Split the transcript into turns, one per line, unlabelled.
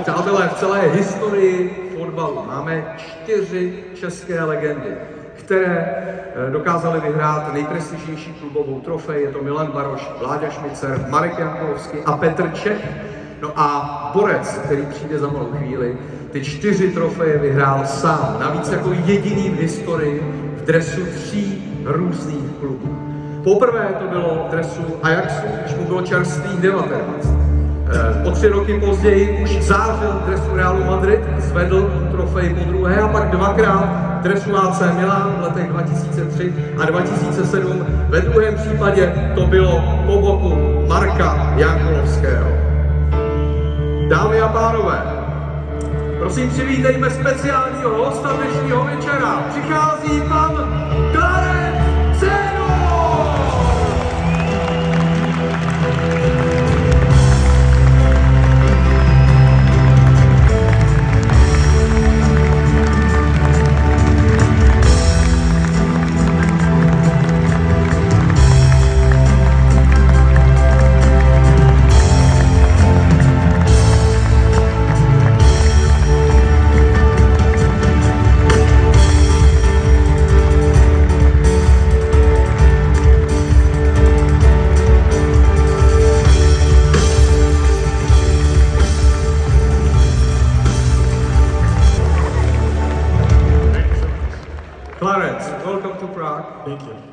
Přátelé, v celé historii fotbalu máme 4 české legendy, které dokázaly vyhrát nejprestižnější klubovou trofej. Je to Milan Baroš, Vláďa Šmicer, Marek Jankulovský a Petr Čech. No a borec, který přijde za malou chvíli, ty 4 trofeje vyhrál sám. Navíc jako jediný v historii v dresu 3 různých klubů. Poprvé to bylo v dresu Ajaxu, když mu bylo čerstvých 19. O 3 roky později už zářil v dresu Realu Madrid, zvedl tu trofej podruhé a pak dvakrát v dresu AC Milan v letech 2003 a 2007. Ve druhém případě to bylo po boku Marka Jankulovského. Dámy a pánové, prosím přivítejme speciálního hosta dnešního večera. Přichází pan Clarence Seedorf! Clarence, welcome to Prague.
Thank you.